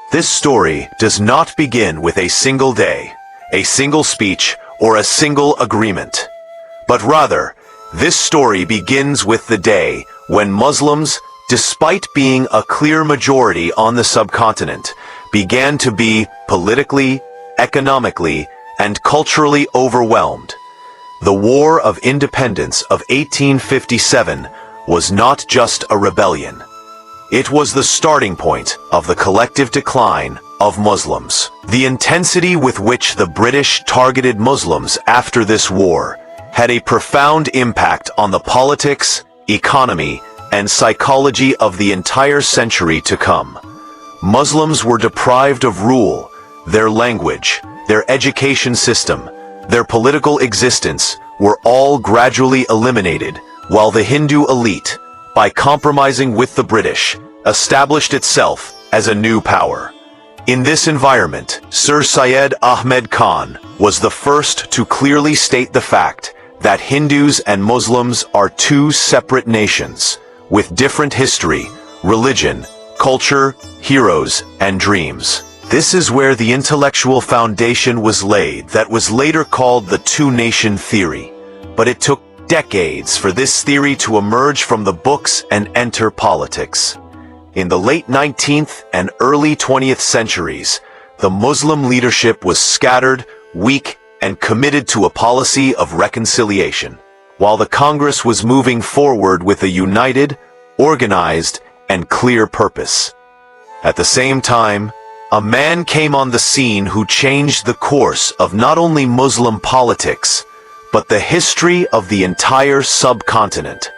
This story does not begin with a single day, a single speech, or a single agreement. But rather, this story begins with the day when Muslims, despite being a clear majority on the subcontinent, began to be politically, economically, and culturally overwhelmed. The War of Independence of 1857 was not just a rebellion. It was the starting point of the collective decline of Muslims. The intensity with which the British targeted Muslims after this war had a profound impact on the politics, economy, and psychology of the entire century to come. Muslims were deprived of rule, their language, their education system, their political existence were all gradually eliminated, while the Hindu elite, by compromising with the British, established itself as a new power. In this environment, Sir Syed Ahmed Khan was the first to clearly state the fact that Hindus and Muslims are two separate nations, with different history, religion, culture, heroes, and dreams. This is where the intellectual foundation was laid that was later called the two-nation theory. But it took decades for this theory to emerge from the books and enter politics. In the late 19th and early 20th centuries, the Muslim leadership was scattered, weak, and committed to a policy of reconciliation, while the Congress was moving forward with a united, organized, and clear purpose. At the same time, a man came on the scene who changed the course of not only Muslim politics, but the history of the entire subcontinent.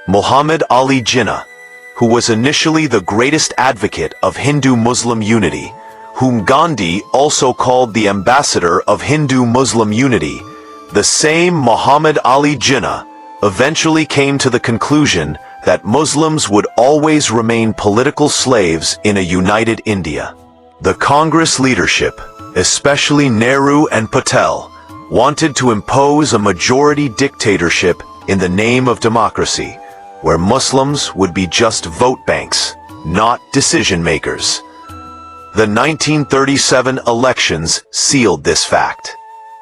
Muhammad Ali Jinnah, who was initially the greatest advocate of Hindu-Muslim unity, whom Gandhi also called the ambassador of Hindu-Muslim unity, the same Muhammad Ali Jinnah eventually came to the conclusion that Muslims would always remain political slaves in a united India. The Congress leadership, especially Nehru and Patel, wanted to impose a majority dictatorship in the name of democracy, where Muslims would be just vote banks, not decision-makers. The 1937 elections sealed this fact.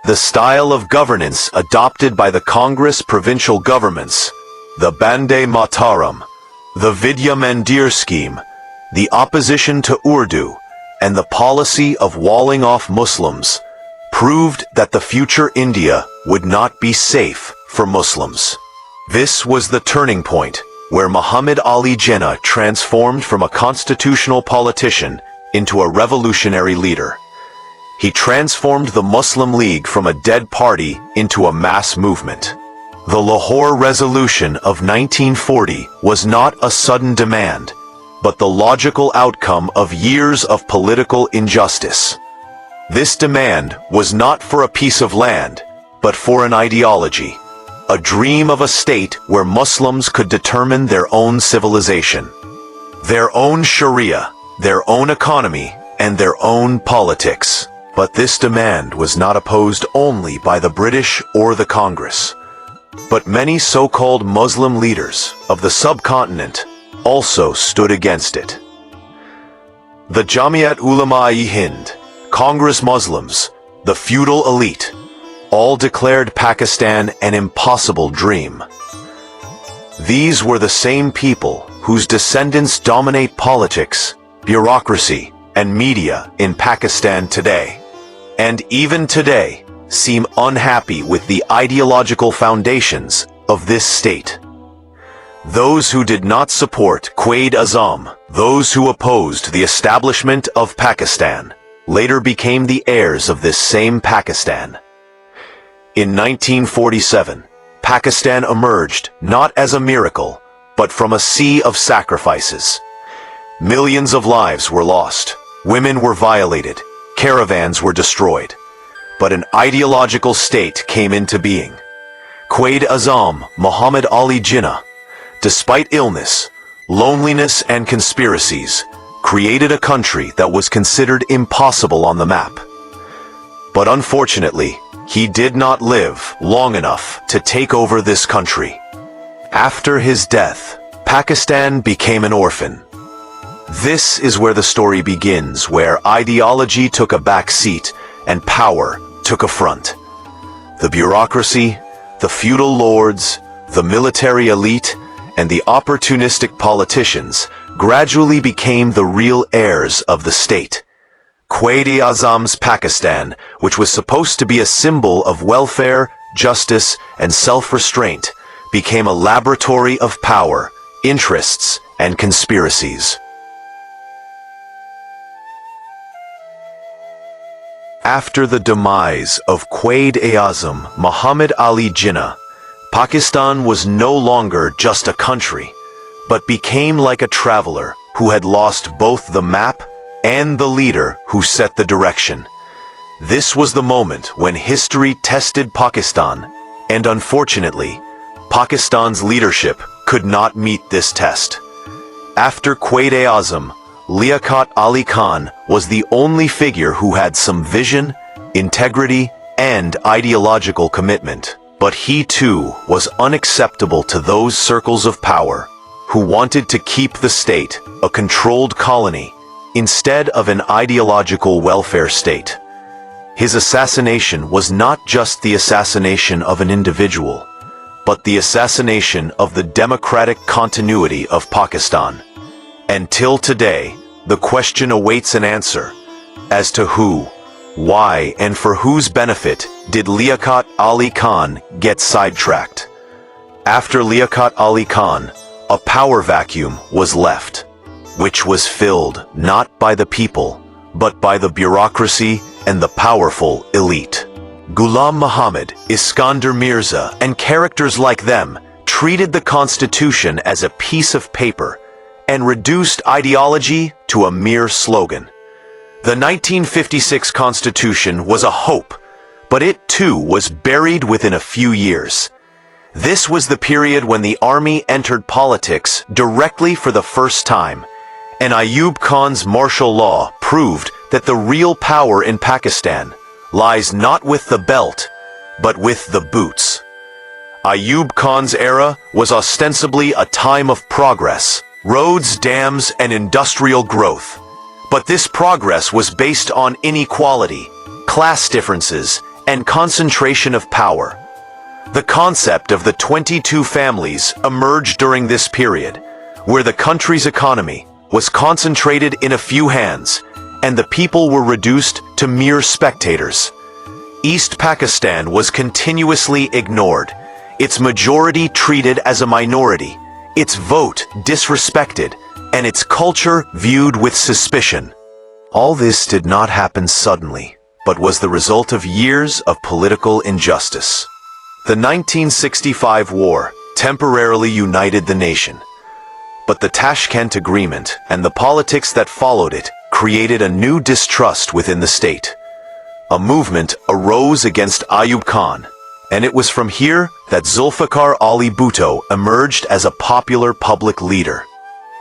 The style of governance adopted by the Congress provincial governments, the Bande Mataram, the Vidya Mandir scheme, the opposition to Urdu, and the policy of walling off Muslims, proved that the future India would not be safe for Muslims. This was the turning point where Muhammad Ali Jinnah transformed from a constitutional politician into a revolutionary leader. He transformed the Muslim League from a dead party into a mass movement. The Lahore Resolution of 1940 was not a sudden demand, but the logical outcome of years of political injustice. This demand was not for a piece of land, but for an ideology, a dream of a state where Muslims could determine their own civilization, their own Sharia, their own economy, and their own politics. But this demand was not opposed only by the British or the Congress, but many so-called Muslim leaders of the subcontinent also stood against it. The Jamiat Ulama-e-Hind, Congress Muslims, the feudal elite, all declared Pakistan an impossible dream. These were the same people whose descendants dominate politics, bureaucracy, and media in Pakistan today, and even today seem unhappy with the ideological foundations of this state. Those who did not support Quaid-Azam, those who opposed the establishment of Pakistan, later became the heirs of this same Pakistan. In 1947, Pakistan emerged not as a miracle, but from a sea of sacrifices. Millions of lives were lost, women were violated, caravans were destroyed. But an ideological state came into being. Quaid-Azam Muhammad Ali Jinnah, despite illness, loneliness, and conspiracies, created a country that was considered impossible on the map. But unfortunately, he did not live long enough to take over this country. After his death, Pakistan became an orphan. This is where the story begins, where ideology took a back seat and power took a front. The bureaucracy, the feudal lords, the military elite, and the opportunistic politicians gradually became the real heirs of the state. Quaid-e-Azam's Pakistan, which was supposed to be a symbol of welfare, justice, and self-restraint, became a laboratory of power, interests, and conspiracies. After the demise of Quaid-e-Azam Muhammad Ali Jinnah, Pakistan was no longer just a country, but became like a traveler who had lost both the map and the leader who set the direction. This was the moment when history tested Pakistan, and unfortunately, Pakistan's leadership could not meet this test. After Quaid-e-Azam, Liaquat Ali Khan was the only figure who had some vision, integrity, and ideological commitment. But he too was unacceptable to those circles of power who wanted to keep the state a controlled colony instead of an ideological welfare state. His assassination was not just the assassination of an individual, but the assassination of the democratic continuity of Pakistan. Until today, the question awaits an answer as to who, why, and for whose benefit did Liaquat Ali Khan get sidetracked. After Liaquat Ali Khan, a power vacuum was left, which was filled not by the people, but by the bureaucracy and the powerful elite. Ghulam Muhammad, Iskander Mirza, and characters like them treated the Constitution as a piece of paper and reduced ideology to a mere slogan. The 1956 Constitution was a hope, but it too was buried within a few years. This was the period when the army entered politics directly for the first time, and Ayub Khan's martial law proved that the real power in Pakistan lies not with the belt, but with the boots. Ayub Khan's era was ostensibly a time of progress, roads, dams, and industrial growth. But this progress was based on inequality, class differences, and concentration of power. The concept of the 22 families emerged during this period, where the country's economy was concentrated in a few hands, and the people were reduced to mere spectators. East Pakistan was continuously ignored, its majority treated as a minority, its vote disrespected, and its culture viewed with suspicion. All this did not happen suddenly, but was the result of years of political injustice. The 1965 war temporarily united the nation, but the Tashkent Agreement and the politics that followed it created a new distrust within the state. A movement arose against Ayub Khan, and it was from here that Zulfikar Ali Bhutto emerged as a popular public leader.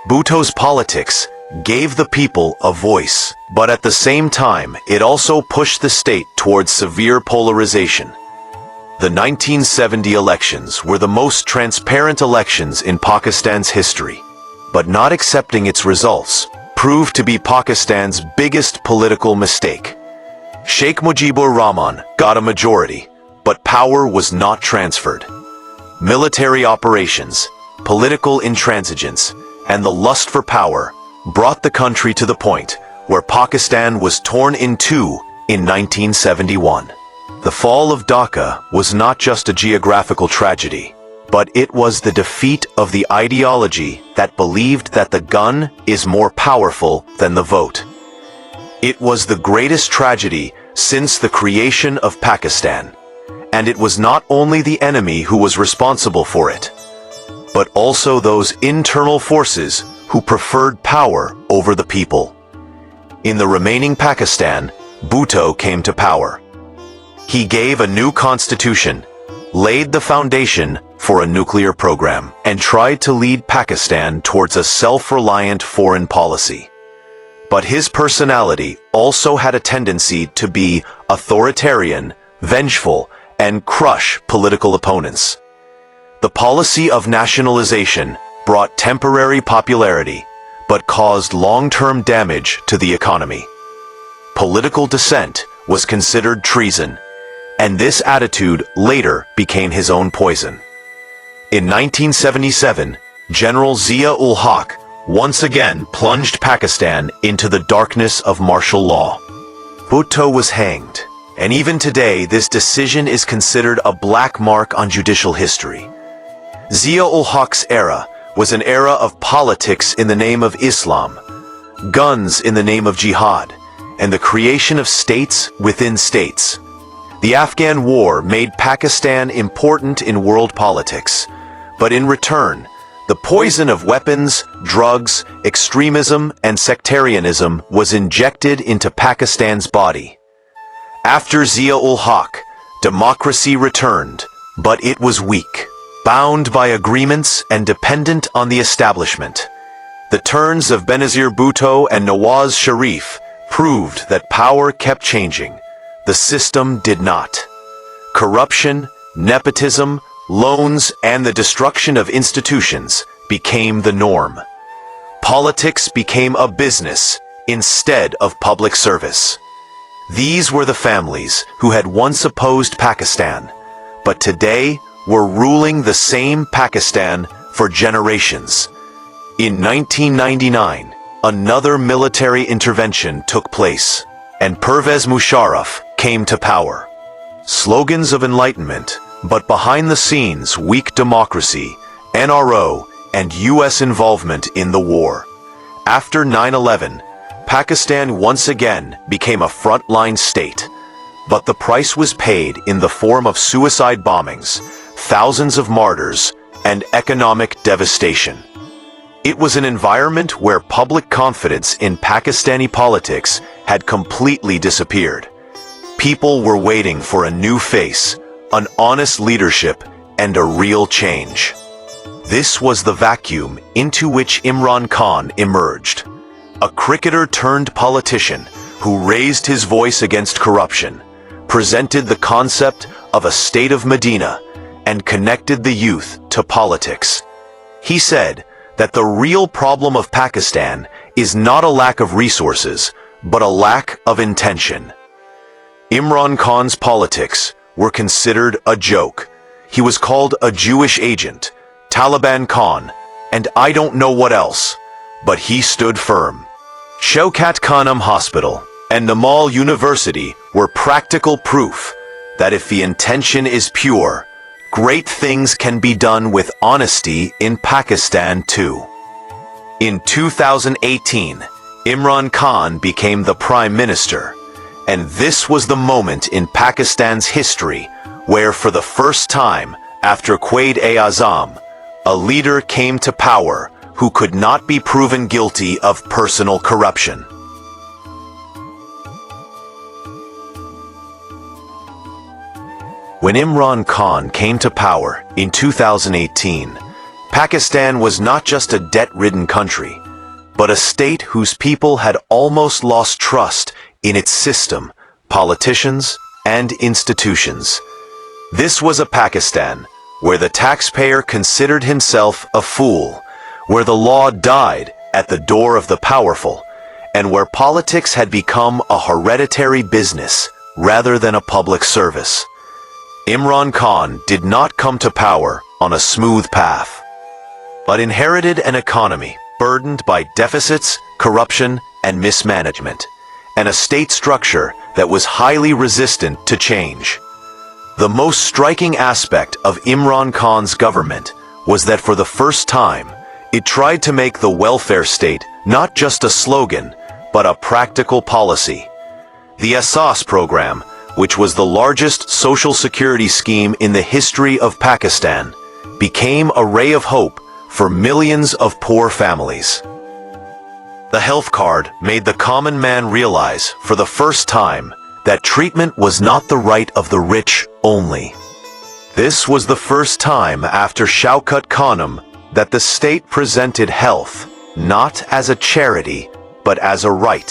Bhutto's politics gave the people a voice, but at the same time, it also pushed the state towards severe polarization. The 1970 elections were the most transparent elections in Pakistan's history, but not accepting its results proved to be Pakistan's biggest political mistake. Sheikh Mujibur Rahman got a majority, but power was not transferred. Military operations, political intransigence, and the lust for power brought the country to the point where Pakistan was torn in two in 1971. The fall of Dhaka was not just a geographical tragedy, but it was the defeat of the ideology that believed that the gun is more powerful than the vote. It was the greatest tragedy since the creation of Pakistan, and it was not only the enemy who was responsible for it, but also those internal forces who preferred power over the people. In the remaining Pakistan, Bhutto came to power. He gave a new constitution, laid the foundation for a nuclear program, and tried to lead Pakistan towards a self-reliant foreign policy. But his personality also had a tendency to be authoritarian, vengeful, and crush political opponents. The policy of nationalization brought temporary popularity, but caused long-term damage to the economy. Political dissent was considered treason, and this attitude later became his own poison. In 1977, General Zia-ul-Haq once again plunged Pakistan into the darkness of martial law. Bhutto was hanged, and even today this decision is considered a black mark on judicial history. Zia-ul-Haq's era was an era of politics in the name of Islam, guns in the name of jihad, and the creation of states within states. The Afghan War made Pakistan important in world politics, but in return, the poison of weapons, drugs, extremism, and sectarianism was injected into Pakistan's body. After Zia-ul-Haq, democracy returned, but it was weak, bound by agreements and dependent on the establishment. The turns of Benazir Bhutto and Nawaz Sharif proved that power kept changing. The system did not. Corruption, nepotism, loans, and the destruction of institutions became the norm. Politics became a business instead of public service. These were the families who had once opposed Pakistan, but today were ruling the same Pakistan for generations. In 1999, another military intervention took place, and Pervez Musharraf came to power. Slogans of enlightenment, but behind the scenes weak democracy, NRO, and US involvement in the war. After 9/11, Pakistan once again became a frontline state, but the price was paid in the form of suicide bombings, thousands of martyrs, and economic devastation. It was an environment where public confidence in Pakistani politics had completely disappeared. People were waiting for a new face, an honest leadership, and a real change. This was the vacuum into which Imran Khan emerged. A cricketer turned politician who raised his voice against corruption, presented the concept of a state of Medina, and connected the youth to politics. He said that the real problem of Pakistan is not a lack of resources, but a lack of intention. Imran Khan's politics were considered a joke. He was called a Jewish agent, Taliban Khan, and I don't know what else, but he stood firm. Shaukat Khanum Hospital and Namal University were practical proof that if the intention is pure, great things can be done with honesty in Pakistan too. In 2018, Imran Khan became the Prime Minister, and this was the moment in Pakistan's history where for the first time after Quaid-e-Azam, a leader came to power who could not be proven guilty of personal corruption. When Imran Khan came to power in 2018, Pakistan was not just a debt-ridden country, but a state whose people had almost lost trust in its system, politicians, and institutions. This was a Pakistan where the taxpayer considered himself a fool, where the law died at the door of the powerful, and where politics had become a hereditary business rather than a public service. Imran Khan did not come to power on a smooth path, but inherited an economy burdened by deficits, corruption, and mismanagement, and a state structure that was highly resistant to change. The most striking aspect of Imran Khan's government was that for the first time, it tried to make the welfare state not just a slogan, but a practical policy. The Asas program, which was the largest social security scheme in the history of Pakistan, became a ray of hope for millions of poor families. The health card made the common man realize, for the first time, that treatment was not the right of the rich only. This was the first time after Shaukat Khanum that the state presented health not as a charity, but as a right.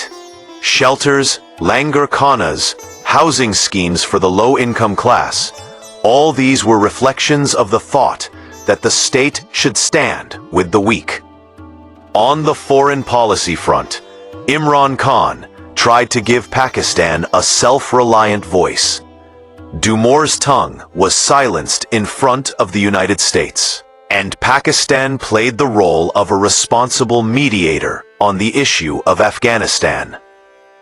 Shelters, langar khanas, housing schemes for the low-income class, all these were reflections of the thought that the state should stand with the weak. On the foreign policy front, Imran Khan tried to give Pakistan a self-reliant voice. Timur's tongue was silenced in front of the United States, and Pakistan played the role of a responsible mediator on the issue of Afghanistan.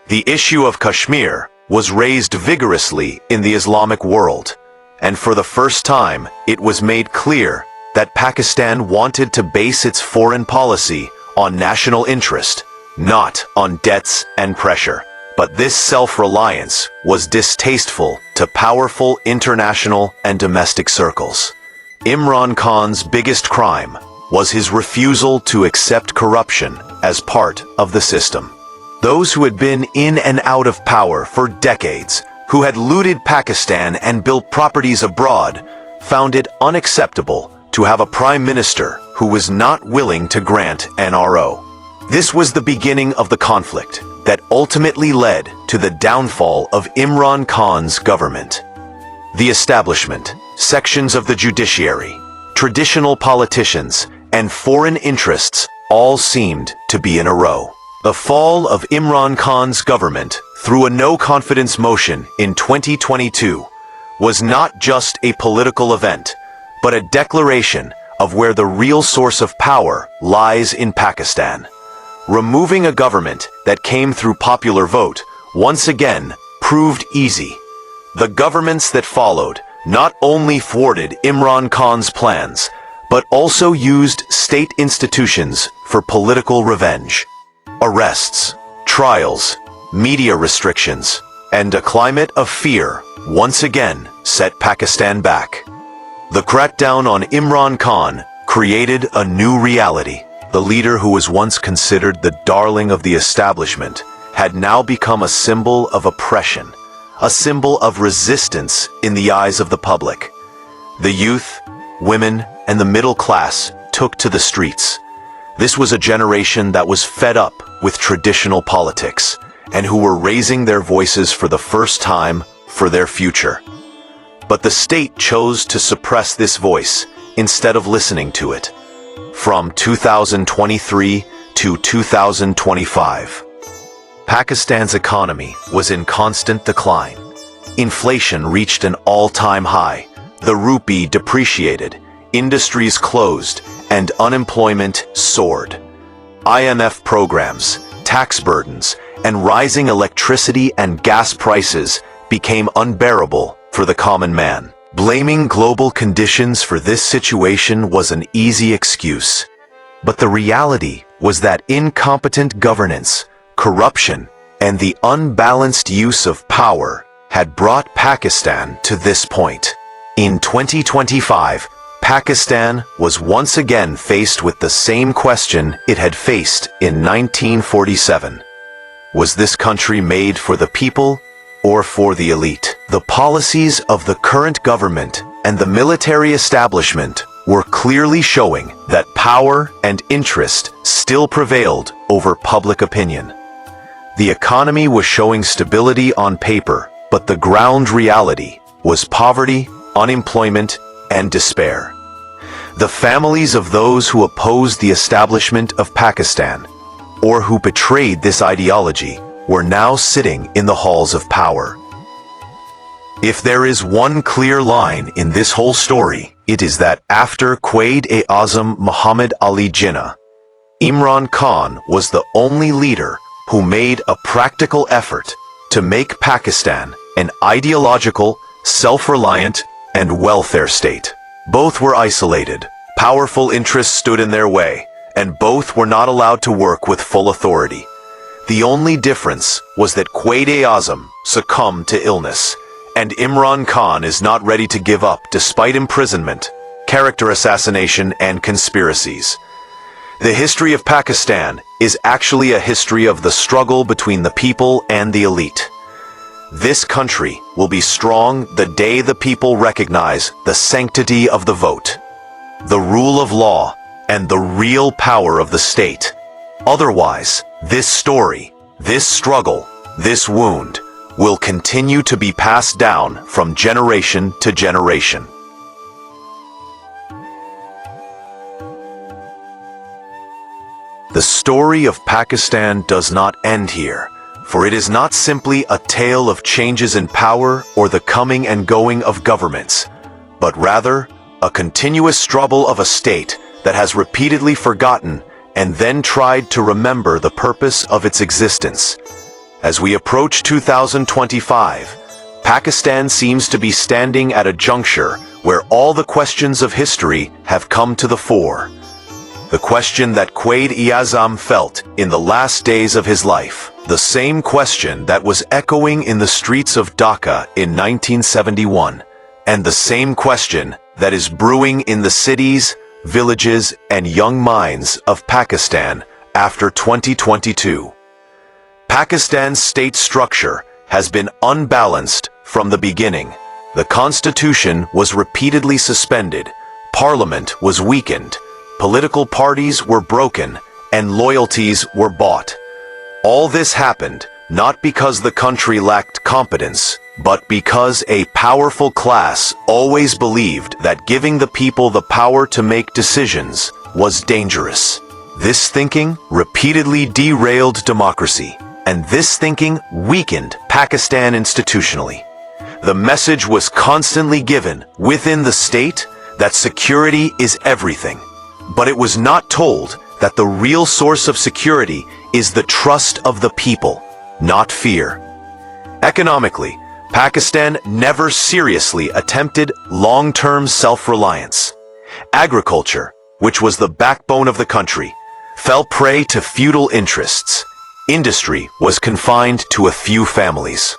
The issue of Kashmir was raised vigorously in the Islamic world, and for the first time it was made clear that Pakistan wanted to base its foreign policy on national interest, not on debts and pressure. But this self-reliance was distasteful to powerful international and domestic circles. Imran Khan's biggest crime was his refusal to accept corruption as part of the system. Those who had been in and out of power for decades, who had looted Pakistan and built properties abroad, found it unacceptable to have a prime minister who was not willing to grant NRO. This was the beginning of the conflict that ultimately led to the downfall of Imran Khan's government. The establishment, sections of the judiciary, traditional politicians, and foreign interests all seemed to be in a row. The fall of Imran Khan's government through a no-confidence motion in 2022 was not just a political event, but a declaration of where the real source of power lies in Pakistan. Removing a government that came through popular vote once again proved easy. The governments that followed not only thwarted Imran Khan's plans, but also used state institutions for political revenge. Arrests, trials, media restrictions, and a climate of fear once again set Pakistan back. The crackdown on Imran Khan created a new reality. The leader who was once considered the darling of the establishment had now become a symbol of oppression, a symbol of resistance in the eyes of the public. The youth, women, and the middle class took to the streets. This was a generation that was fed up with traditional politics and who were raising their voices for the first time for their future. But the state chose to suppress this voice instead of listening to it. From 2023 to 2025, Pakistan's economy was in constant decline. Inflation reached an all-time high, the rupee depreciated, industries closed, and unemployment soared. IMF programs, tax burdens, and rising electricity and gas prices became unbearable for the common man. Blaming global conditions for this situation was an easy excuse. But the reality was that incompetent governance, corruption, and the unbalanced use of power had brought Pakistan to this point. In 2025, Pakistan was once again faced with the same question it had faced in 1947. Was this country made for the people or for the elite? The policies of the current government and the military establishment were clearly showing that power and interest still prevailed over public opinion. The economy was showing stability on paper, but the ground reality was poverty, unemployment, and despair. The families of those who opposed the establishment of Pakistan, or who betrayed this ideology, were now sitting in the halls of power. If there is one clear line in this whole story, it is that after Quaid-e-Azam Muhammad Ali Jinnah, Imran Khan was the only leader who made a practical effort to make Pakistan an ideological, self-reliant, and welfare state. Both were isolated, powerful interests stood in their way, and both were not allowed to work with full authority. The only difference was that Quaid-e-Azam succumbed to illness, and Imran Khan is not ready to give up despite imprisonment, character assassination, and conspiracies. The history of Pakistan is actually a history of the struggle between the people and the elite. This country will be strong the day the people recognize the sanctity of the vote, the rule of law, and the real power of the state. Otherwise, this story, this struggle, this wound will continue to be passed down from generation to generation. The story of Pakistan does not end here, for it is not simply a tale of changes in power or the coming and going of governments, but rather a continuous struggle of a state that has repeatedly forgotten and then tried to remember the purpose of its existence. As we approach 2025, Pakistan seems to be standing at a juncture where all the questions of history have come to the fore. The question that Quaid-e-Azam felt in the last days of his life, the same question that was echoing in the streets of Dhaka in 1971, and the same question that is brewing in the cities, villages, and young minds of Pakistan after 2022. Pakistan's state structure has been unbalanced from the beginning. The constitution was repeatedly suspended, parliament was weakened, political parties were broken, and loyalties were bought. All this happened not because the country lacked competence, but because a powerful class always believed that giving the people the power to make decisions was dangerous. This thinking repeatedly derailed democracy, and this thinking weakened Pakistan institutionally. The message was constantly given within the state that security is everything, but it was not told that the real source of security is the trust of the people, not fear. Economically, Pakistan never seriously attempted long-term self-reliance. Agriculture, which was the backbone of the country, fell prey to feudal interests. Industry was confined to a few families.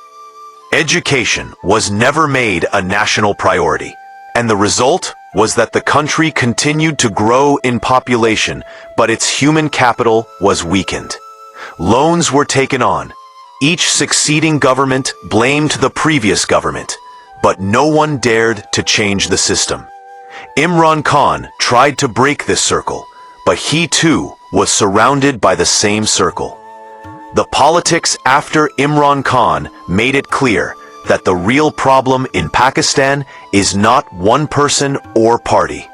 Education was never made a national priority, and the result was that the country continued to grow in population, but its human capital was weakened. Loans were taken on. Each succeeding government blamed the previous government, but no one dared to change the system. Imran Khan tried to break this circle, but he too was surrounded by the same circle. The politics after Imran Khan made it clear that the real problem in Pakistan is not one person or party,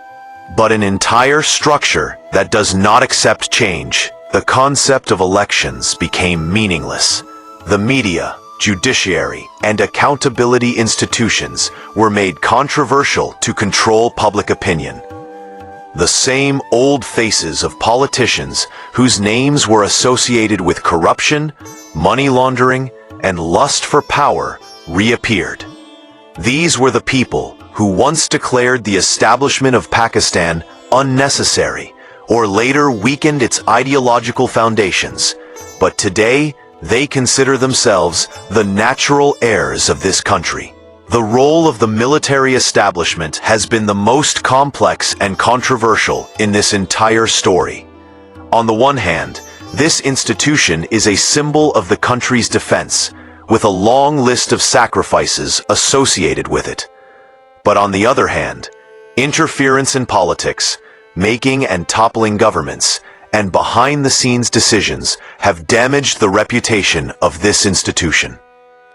but an entire structure that does not accept change. The concept of elections became meaningless. The media, judiciary, and accountability institutions were made controversial to control public opinion. The same old faces of politicians whose names were associated with corruption, money laundering, and lust for power reappeared. These were the people who once declared the establishment of Pakistan unnecessary, or later weakened its ideological foundations, but today they consider themselves the natural heirs of this country. The role of the military establishment has been the most complex and controversial in this entire story. On the one hand, this institution is a symbol of the country's defense, with a long list of sacrifices associated with it. But on the other hand, interference in politics, making and toppling governments, and behind-the-scenes decisions have damaged the reputation of this institution.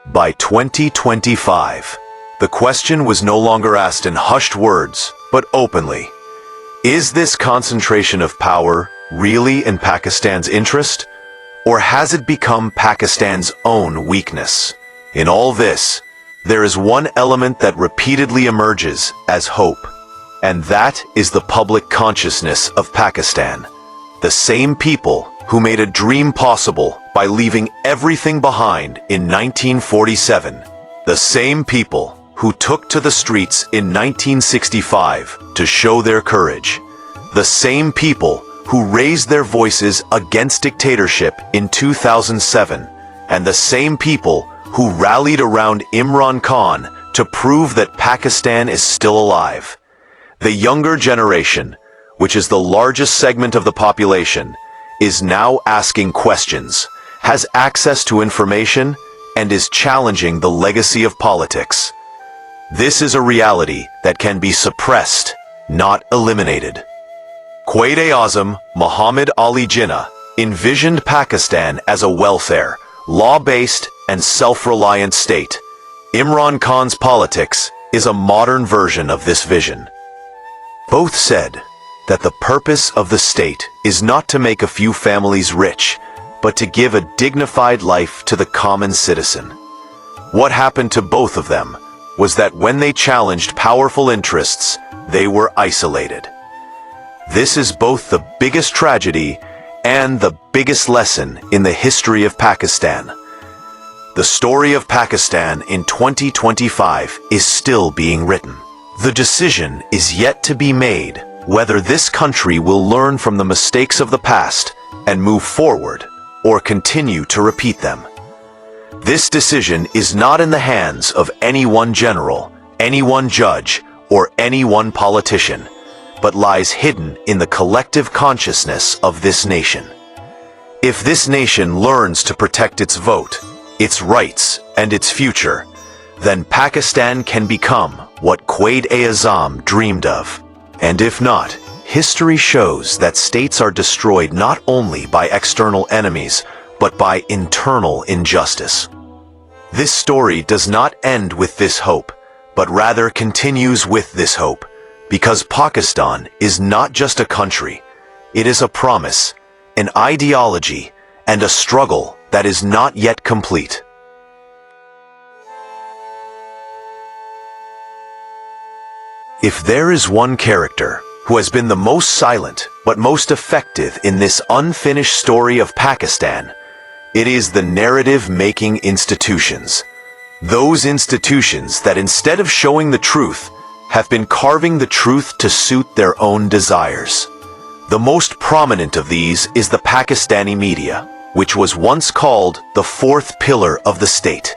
By 2025, the question was no longer asked in hushed words, but openly. Is this concentration of power really in Pakistan's interest, or has it become Pakistan's own weakness? In all this, there is one element that repeatedly emerges as hope, and that is the public consciousness of Pakistan. The same people who made a dream possible by leaving everything behind in 1947. The same people who took to the streets in 1965 to show their courage. The same people who raised their voices against dictatorship in 2007. And the same people who rallied around Imran Khan to prove that Pakistan is still alive. The younger generation, which is the largest segment of the population, is now asking questions, has access to information, and is challenging the legacy of politics. This is a reality that can be suppressed, not eliminated. Quaid-e-Azam Muhammad Ali Jinnah envisioned Pakistan as a welfare, law-based, and self-reliant state. Imran Khan's politics is a modern version of this vision. Both said that the purpose of the state is not to make a few families rich, but to give a dignified life to the common citizen. What happened to both of them was that when they challenged powerful interests, they were isolated. This is both the biggest tragedy and the biggest lesson in the history of Pakistan. The story of Pakistan in 2025 is still being written. The decision is yet to be made whether this country will learn from the mistakes of the past and move forward, or continue to repeat them. This decision is not in the hands of any one general, any one judge, or any one politician, but lies hidden in the collective consciousness of this nation. If this nation learns to protect its vote, its rights, and its future, then Pakistan can become what Quaid-e-Azam dreamed of. And if not, history shows that states are destroyed not only by external enemies, but by internal injustice. This story does not end with this hope, but rather continues with this hope, because Pakistan is not just a country, it is a promise, an ideology, and a struggle that is not yet complete. If there is one character who has been the most silent but most effective in this unfinished story of Pakistan, it is the narrative-making institutions. Those institutions that instead of showing the truth, have been carving the truth to suit their own desires. The most prominent of these is the Pakistani media, which was once called the fourth pillar of the state.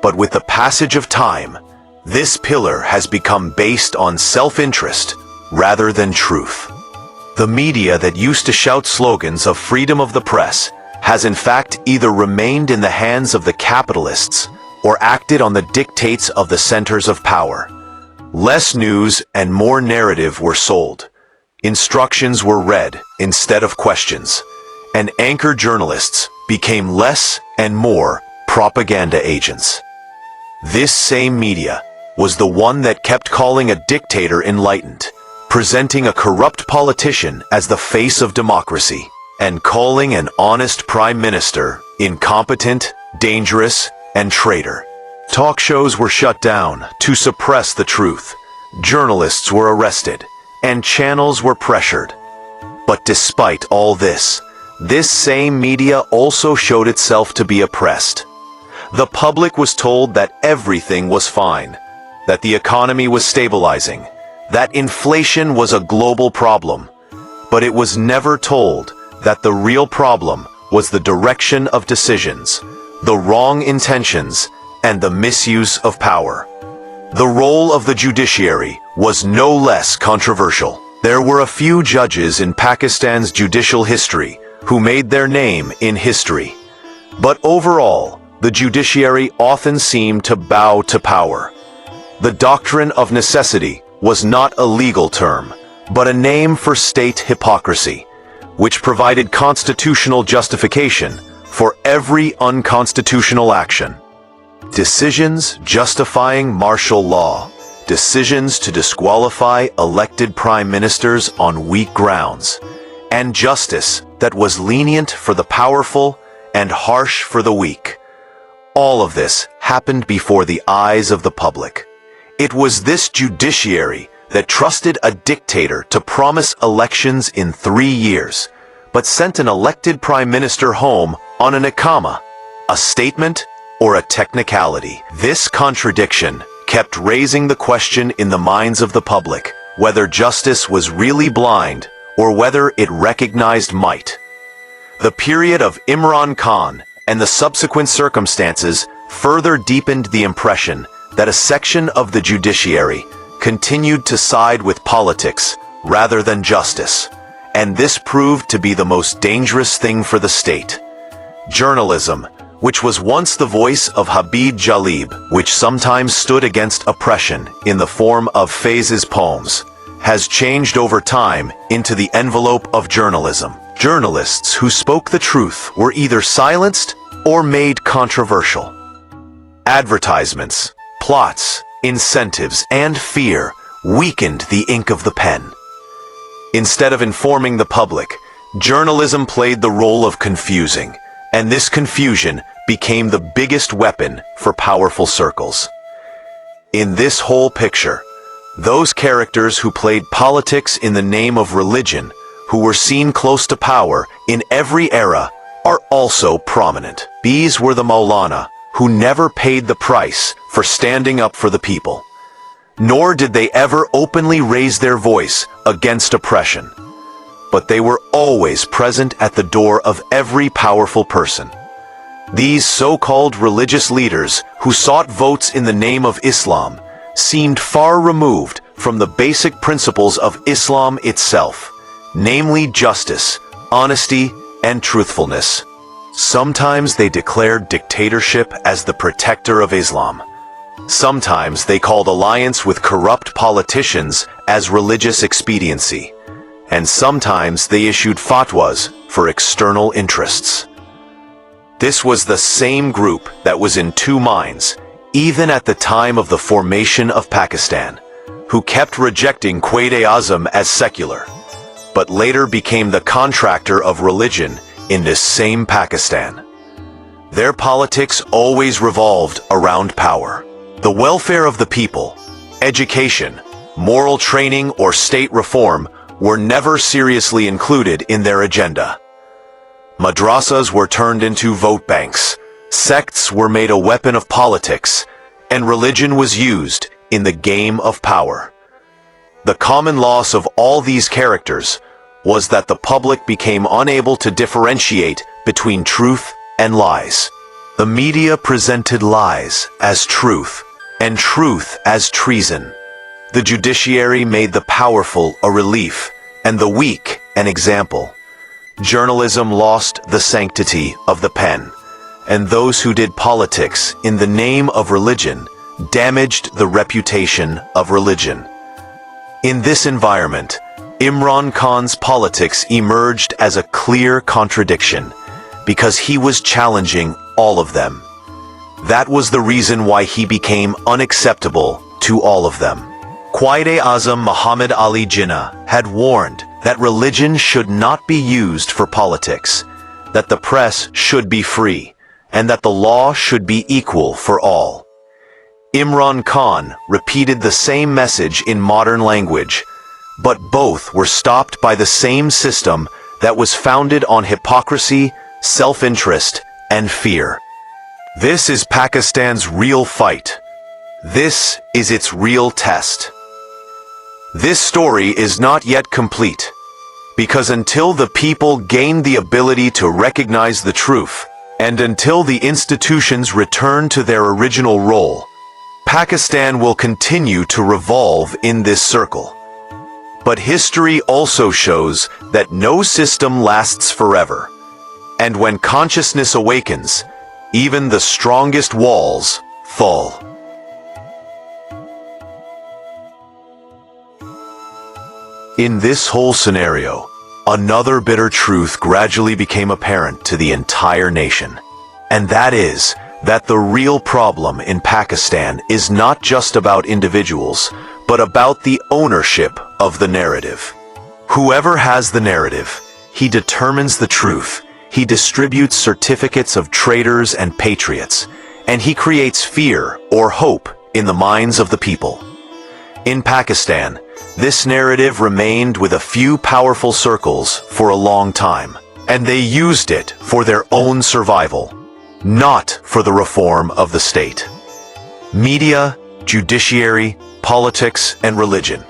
But with the passage of time, this pillar has become based on self-interest rather than truth. The media that used to shout slogans of freedom of the press has in fact either remained in the hands of the capitalists or acted on the dictates of the centers of power. Less news and more narrative were sold. Instructions were read instead of questions, and anchor journalists became less and more propaganda agents. This same media was the one that kept calling a dictator enlightened, presenting a corrupt politician as the face of democracy, and calling an honest prime minister incompetent, dangerous, and traitor. Talk shows were shut down to suppress the truth. Journalists were arrested, and channels were pressured. But despite all this same media also showed itself to be oppressed. The public was told that everything was fine, that the economy was stabilizing, that inflation was a global problem, but it was never told that the real problem was the direction of decisions, the wrong intentions, and the misuse of power. The role of the judiciary was no less controversial. There were a few judges in Pakistan's judicial history who made their name in history. But overall, the judiciary often seemed to bow to power. The doctrine of necessity was not a legal term, but a name for state hypocrisy, which provided constitutional justification for every unconstitutional action. Decisions justifying martial law, decisions to disqualify elected prime ministers on weak grounds, and justice that was lenient for the powerful and harsh for the weak. All of this happened before the eyes of the public. It was this judiciary that trusted a dictator to promise elections in 3 years, but sent an elected prime minister home on an ikama, a statement or a technicality. This contradiction kept raising the question in the minds of the public whether justice was really blind or whether it recognized might. The period of Imran Khan and the subsequent circumstances further deepened the impression that a section of the judiciary continued to side with politics rather than justice, and this proved to be the most dangerous thing for the state. Journalism, which was once the voice of Habib Jalib, which sometimes stood against oppression in the form of Faize's poems, has changed over time into the envelope of journalism. Journalists who spoke the truth were either silenced or made controversial. Advertisements, plots, incentives, and fear weakened the ink of the pen. Instead of informing the public, journalism played the role of confusing, and this confusion became the biggest weapon for powerful circles. In this whole picture, those characters who played politics in the name of religion, who were seen close to power in every era, are also prominent. These were the Maulana, who never paid the price for standing up for the people. Nor did they ever openly raise their voice against oppression. But they were always present at the door of every powerful person. These so-called religious leaders who sought votes in the name of Islam seemed far removed from the basic principles of Islam itself, namely justice, honesty, and truthfulness. Sometimes they declared dictatorship as the protector of Islam. Sometimes they called alliance with corrupt politicians as religious expediency. And sometimes they issued fatwas for external interests. This was the same group that was in two minds, even at the time of the formation of Pakistan, who kept rejecting Quaid-e-Azam as secular, but later became the contractor of religion in this same Pakistan. Their politics always revolved around power. The welfare of the people, education, moral training, or state reform were never seriously included in their agenda. Madrasas were turned into vote banks, sects were made a weapon of politics, and religion was used in the game of power. The common loss of all these characters was that the public became unable to differentiate between truth and lies. The media presented lies as truth, and truth as treason. The judiciary made the powerful a relief, and the weak an example. Journalism lost the sanctity of the pen, and those who did politics in the name of religion damaged the reputation of religion. In this environment, Imran Khan's politics emerged as a clear contradiction, because he was challenging all of them. That was the reason why he became unacceptable to all of them. Quaid-e-Azam Muhammad Ali Jinnah had warned that religion should not be used for politics, that the press should be free, and that the law should be equal for all. Imran Khan repeated the same message in modern language, but both were stopped by the same system that was founded on hypocrisy, self-interest, and fear. This is Pakistan's real fight. This is its real test. This story is not yet complete, because until the people gain the ability to recognize the truth, and until the institutions return to their original role, Pakistan will continue to revolve in this circle. But history also shows that no system lasts forever, and when consciousness awakens, even the strongest walls fall. In this whole scenario, another bitter truth gradually became apparent to the entire nation, and that is that the real problem in Pakistan is not just about individuals, but about the ownership of the narrative. Whoever has the narrative, he determines the truth, he distributes certificates of traitors and patriots, and he creates fear or hope in the minds of the people. In Pakistan, this narrative remained with a few powerful circles for a long time, and they used it for their own survival, not for the reform of the state. Media, judiciary, politics, and religion.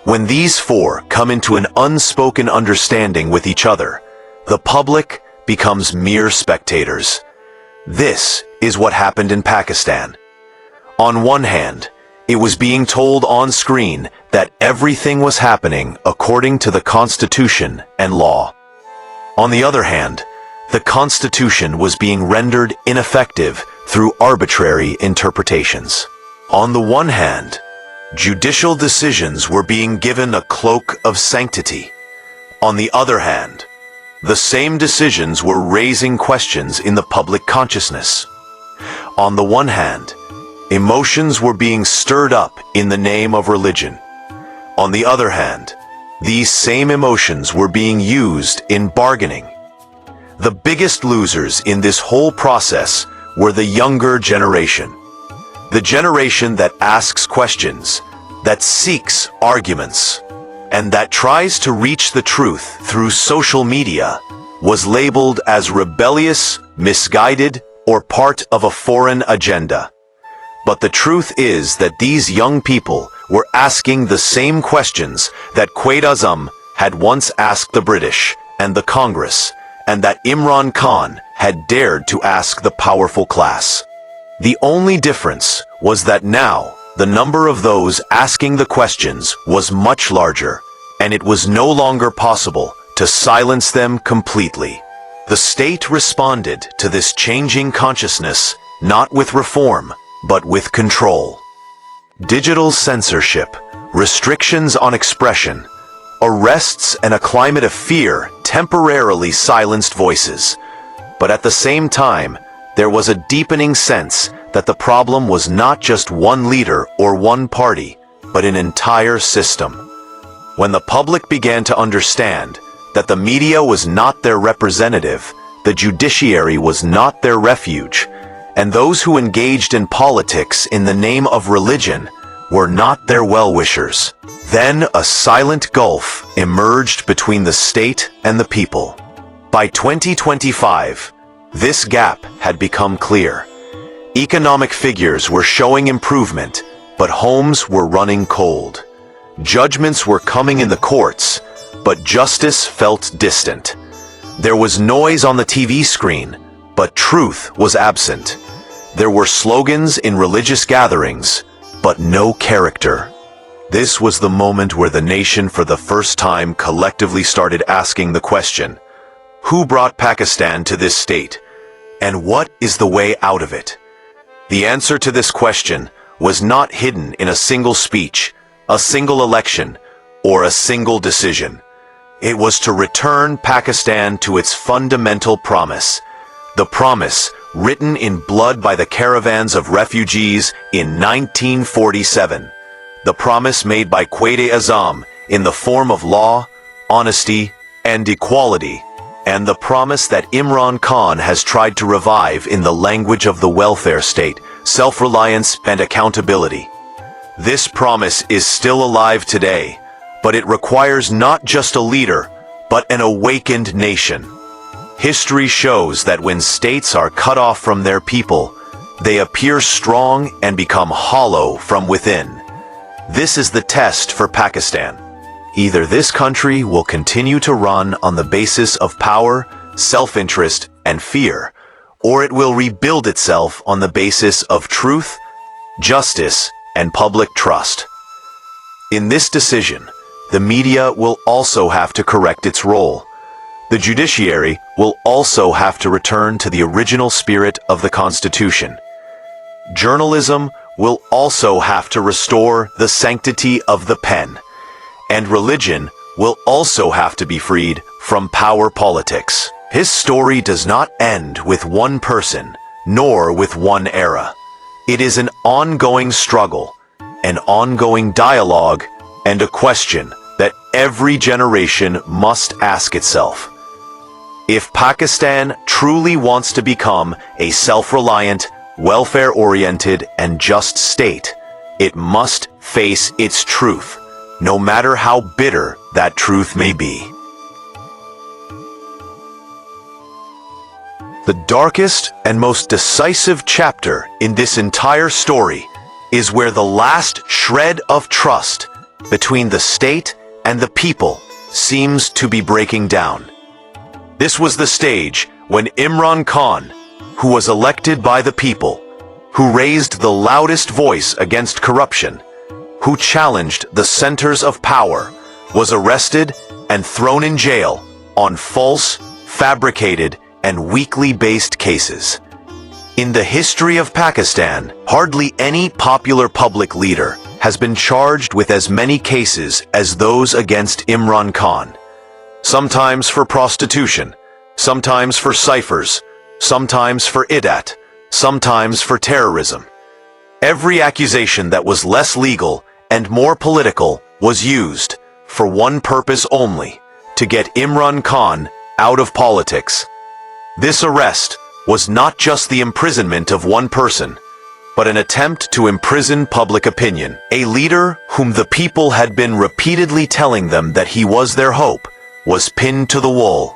When these four come into an unspoken understanding with each other, the public becomes mere spectators. This is what happened in Pakistan. On one hand, it was being told on screen that everything was happening according to the Constitution and law. On the other hand, the Constitution was being rendered ineffective through arbitrary interpretations. On the one hand, judicial decisions were being given a cloak of sanctity. On the other hand, the same decisions were raising questions in the public consciousness. On the one hand, emotions were being stirred up in the name of religion. On the other hand, These same emotions were being used in bargaining. The biggest losers in this whole process were the younger generation. The generation that asks questions, that seeks arguments, and that tries to reach the truth through social media was labeled as rebellious, misguided, or part of a foreign agenda. But the truth is that these young people were asking the same questions that Quaid-Azam had once asked the British and the Congress, and that Imran Khan had dared to ask the powerful class. The only difference was that now the number of those asking the questions was much larger, and it was no longer possible to silence them completely. The state responded to this changing consciousness not with reform, but with control. Digital censorship, restrictions on expression, arrests, and a climate of fear temporarily silenced voices. But at the same time, there was a deepening sense that the problem was not just one leader or one party, but an entire system. When the public began to understand that the media was not their representative, the judiciary was not their refuge, and those who engaged in politics in the name of religion were not their well-wishers, then a silent gulf emerged between the state and the people. By 2025, this gap had become clear. Economic figures were showing improvement, but homes were running cold. Judgments were coming in the courts, but justice felt distant. There was noise on the TV screen, but truth was absent. There were slogans in religious gatherings, but no character. This was the moment where the nation for the first time collectively started asking the question, who brought Pakistan to this state, and what is the way out of it? The answer to this question was not hidden in a single speech, a single election, or a single decision. It was to return Pakistan to its fundamental promise, the promise written in blood by the caravans of refugees in 1947, the promise made by Quaid-e-Azam in the form of law, honesty, and equality, and the promise that Imran Khan has tried to revive in the language of the welfare state, self-reliance, and accountability. This promise is still alive today, but it requires not just a leader, but an awakened nation. History shows that when states are cut off from their people, they appear strong and become hollow from within. This is the test for Pakistan. Either this country will continue to run on the basis of power, self-interest, and fear, or it will rebuild itself on the basis of truth, justice, and public trust. In this decision, the media will also have to correct its role. The judiciary will also have to return to the original spirit of the Constitution. Journalism will also have to restore the sanctity of the pen, and religion will also have to be freed from power politics. His story does not end with one person, nor with one era. It is an ongoing struggle, an ongoing dialogue, and a question that every generation must ask itself. If Pakistan truly wants to become a self-reliant, welfare-oriented, and just state, it must face its truth, no matter how bitter that truth may be. The darkest and most decisive chapter in this entire story is where the last shred of trust between the state and the people seems to be breaking down. This was the stage when Imran Khan, who was elected by the people, who raised the loudest voice against corruption, who challenged the centers of power, was arrested and thrown in jail on false, fabricated, and weakly based cases. In the history of Pakistan, hardly any popular public leader has been charged with as many cases as those against Imran Khan. Sometimes for prostitution, sometimes for ciphers, sometimes for idat, sometimes for terrorism. Every accusation that was less legal and more political was used, for one purpose only: to get Imran Khan out of politics. This arrest was not just the imprisonment of one person, but an attempt to imprison public opinion. A leader whom the people had been repeatedly telling them that he was their hope was pinned to the wall.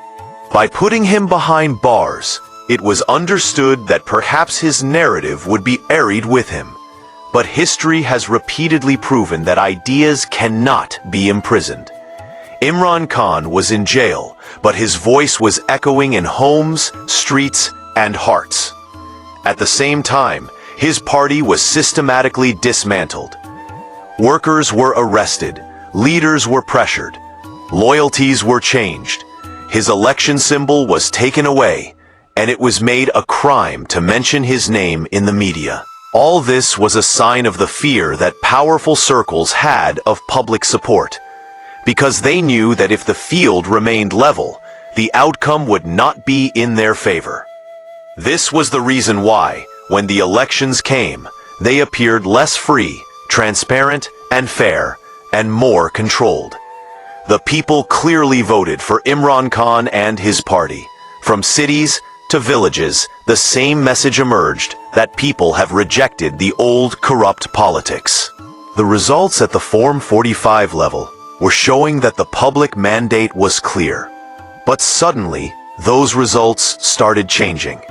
By putting him behind bars, it was understood that perhaps his narrative would be aided with him. But history has repeatedly proven that ideas cannot be imprisoned. Imran Khan was in jail, but his voice was echoing in homes, streets, and hearts. At the same time, his party was systematically dismantled. Workers were arrested, leaders were pressured, loyalties were changed. His election symbol was taken away, and it was made a crime to mention his name in the media. All this was a sign of the fear that powerful circles had of public support, because they knew that if the field remained level, the outcome would not be in their favor. This was the reason why, when the elections came, they appeared less free, transparent, and fair, and more controlled. The people clearly voted for Imran Khan and his party. From cities to villages, the same message emerged that people have rejected the old corrupt politics. The results at the Form 45 level were showing that the public mandate was clear. But suddenly, those results started changing.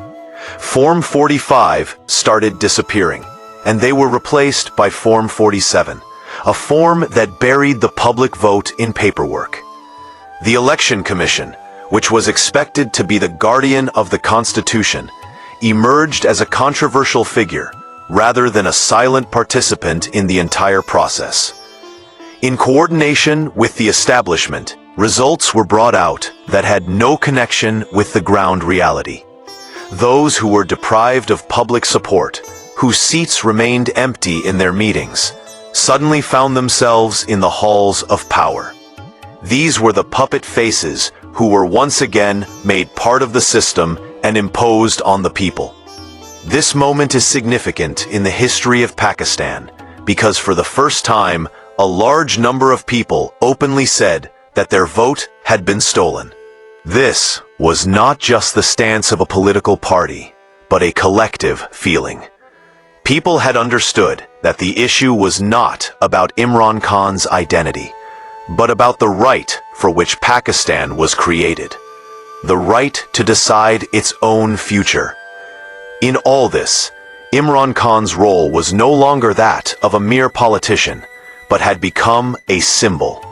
Form 45 started disappearing, and they were replaced by Form 47, a form that buried the public vote in paperwork. The Election Commission, which was expected to be the guardian of the Constitution, emerged as a controversial figure rather than a silent participant in the entire process. In coordination with the establishment, results were brought out that had no connection with the ground reality. Those who were deprived of public support, whose seats remained empty in their meetings, suddenly found themselves in the halls of power. These were the puppet faces who were once again made part of the system and imposed on the people. This moment is significant in the history of Pakistan because for the first time, a large number of people openly said that their vote had been stolen. This was not just the stance of a political party, but a collective feeling. People had understood that the issue was not about Imran Khan's identity, but about the right for which Pakistan was created, the right to decide its own future. In all this, Imran Khan's role was no longer that of a mere politician, but had become a symbol.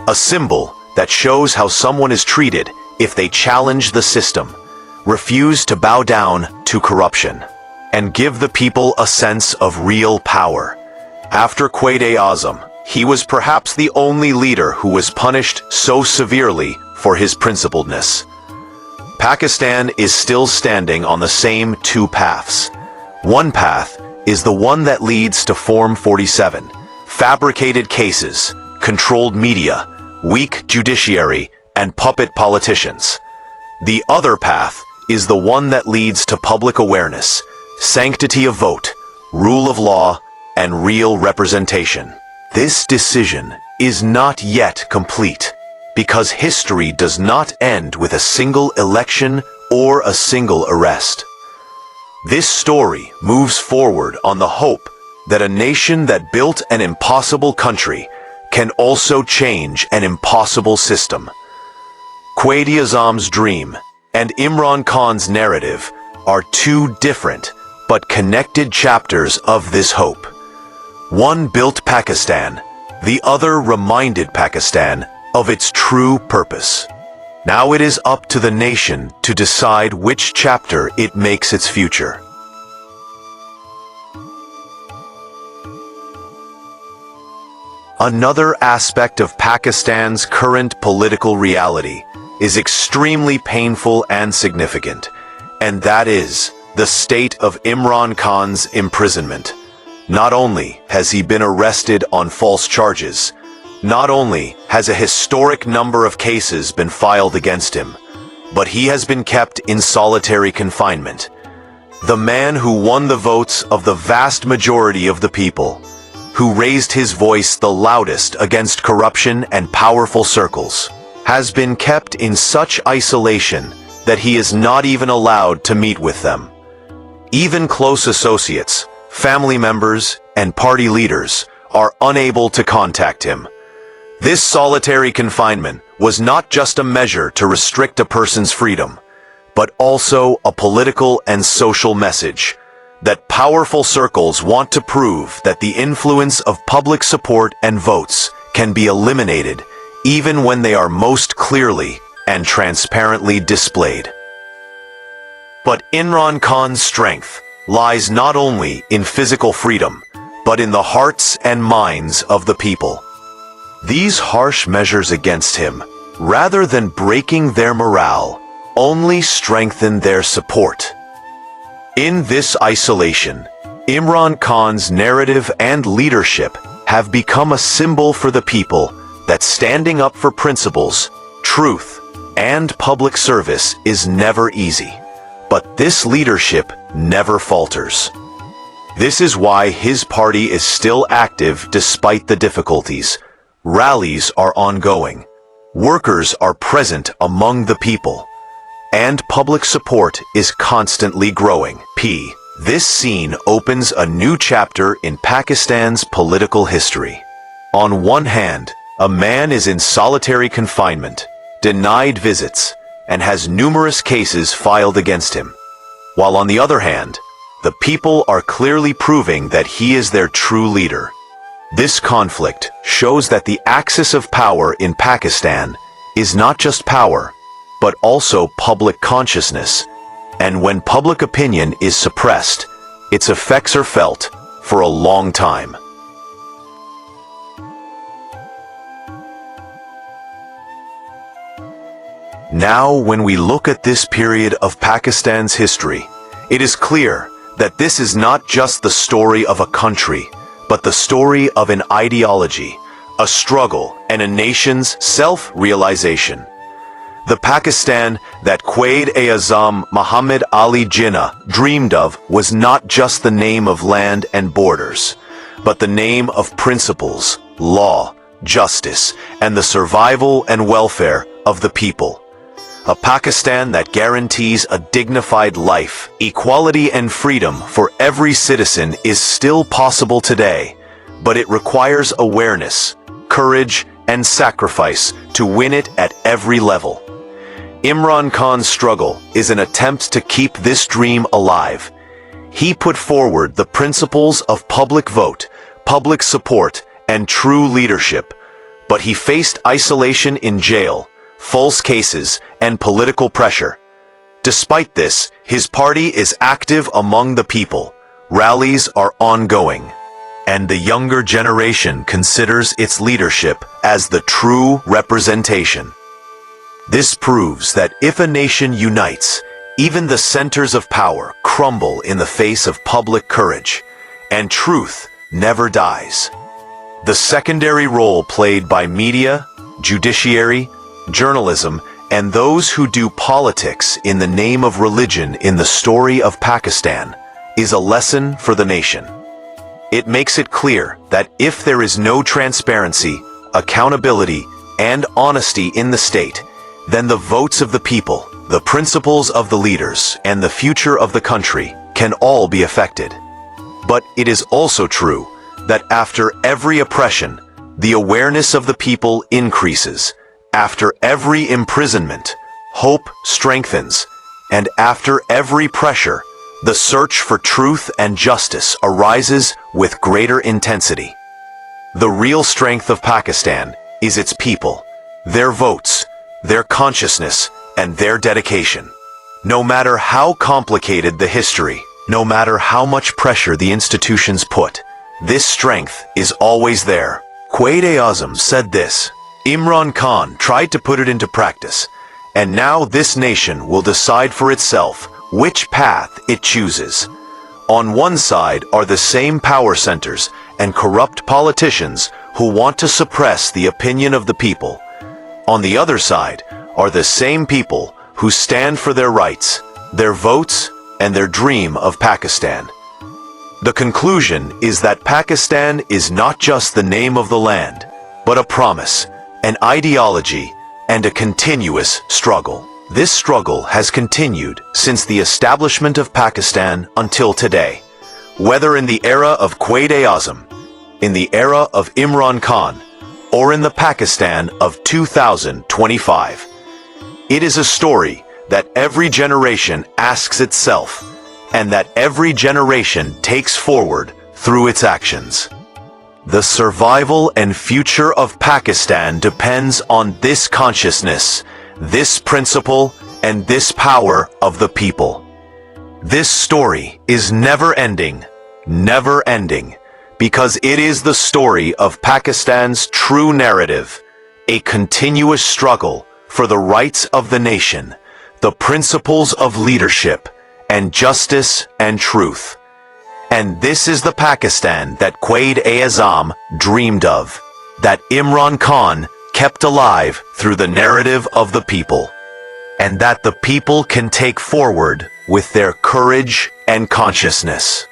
A symbol that shows how someone is treated if they challenge the system, refuse to bow down to corruption, and give the people a sense of real power. After Quaid-e-Azam, he was perhaps the only leader who was punished so severely for his principledness. Pakistan is still standing on the same two paths. One path is the one that leads to Form 47, fabricated cases, controlled media, weak judiciary, and puppet politicians. The other path is the one that leads to public awareness, sanctity of vote, rule of law, and real representation. This decision is not yet complete, because history does not end with a single election or a single arrest. This story moves forward on the hope that a nation that built an impossible country can also change an impossible system. Quaid-e-Azam's dream and Imran Khan's narrative are two different but connected chapters of this hope. One built Pakistan, the other reminded Pakistan of its true purpose. Now it is up to the nation to decide which chapter it makes its future. Another aspect of Pakistan's current political reality is extremely painful and significant, and that is the state of Imran Khan's imprisonment. Not only has he been arrested on false charges, not only has a historic number of cases been filed against him, but he has been kept in solitary confinement. The man who won the votes of the vast majority of the people, who raised his voice the loudest against corruption and powerful circles, has been kept in such isolation that he is not even allowed to meet with them. Even close associates, family members, and party leaders are unable to contact him. This solitary confinement was not just a measure to restrict a person's freedom, but also a political and social message that powerful circles want to prove that the influence of public support and votes can be eliminated even when they are most clearly and transparently displayed. But Imran Khan's strength lies not only in physical freedom, but in the hearts and minds of the people. These harsh measures against him, rather than breaking their morale, only strengthen their support. In this isolation, Imran Khan's narrative and leadership have become a symbol for the people that standing up for principles, truth, and public service is never easy. But this leadership never falters. This is why his party is still active despite the difficulties. Rallies are ongoing. Workers are present among the people. And public support is constantly growing. This scene opens a new chapter in Pakistan's political history. On one hand, a man is in solitary confinement, denied visits, and has numerous cases filed against him. While on the other hand, the people are clearly proving that he is their true leader. This conflict shows that the axis of power in Pakistan is not just power, but also public consciousness, and when public opinion is suppressed, its effects are felt for a long time. Now, when we look at this period of Pakistan's history, it is clear that this is not just the story of a country, but the story of an ideology, a struggle, and a nation's self-realization. The Pakistan that Quaid-e-Azam Muhammad Ali Jinnah dreamed of was not just the name of land and borders, but the name of principles, law, justice, and the survival and welfare of the people. A Pakistan that guarantees a dignified life, equality, and freedom for every citizen is still possible today, but it requires awareness, courage, and sacrifice to win it at every level. Imran Khan's struggle is an attempt to keep this dream alive. He put forward the principles of public vote, public support, and true leadership, but he faced isolation in jail, false cases, and political pressure. Despite this, his party is active among the people, rallies are ongoing, and the younger generation considers its leadership as the true representation. This proves that if a nation unites, even the centers of power crumble in the face of public courage, and truth never dies. The secondary role played by media, judiciary, journalism, and those who do politics in the name of religion in the story of Pakistan is a lesson for the nation. It makes it clear that if there is no transparency, accountability, and honesty in the state, then the votes of the people, the principles of the leaders, and the future of the country can all be affected. But it is also true that after every oppression, the awareness of the people increases. After every imprisonment, hope strengthens, and after every pressure, the search for truth and justice arises with greater intensity. The real strength of Pakistan is its people, their votes, their consciousness, and their dedication. No matter how complicated the history, no matter how much pressure the institutions put, this strength is always there. Quaid-e-Azam said this. Imran Khan tried to put it into practice, and now this nation will decide for itself which path it chooses. On one side are the same power centers and corrupt politicians who want to suppress the opinion of the people. On the other side are the same people who stand for their rights, their votes, and their dream of Pakistan. The conclusion is that Pakistan is not just the name of the land, but a promise, an ideology, and a continuous struggle. This struggle has continued since the establishment of Pakistan until today. Whether in the era of Quaid-e-Azam, in the era of Imran Khan, or in the Pakistan of 2025. It is a story that every generation asks itself, and that every generation takes forward through its actions. The survival and future of Pakistan depends on this consciousness, this principle, and this power of the people. This story is never ending, because it is the story of Pakistan's true narrative, a continuous struggle for the rights of the nation, the principles of leadership, and justice and truth. And this is the Pakistan that Quaid-e-Azam dreamed of, that Imran Khan kept alive through the narrative of the people, and that the people can take forward with their courage and consciousness.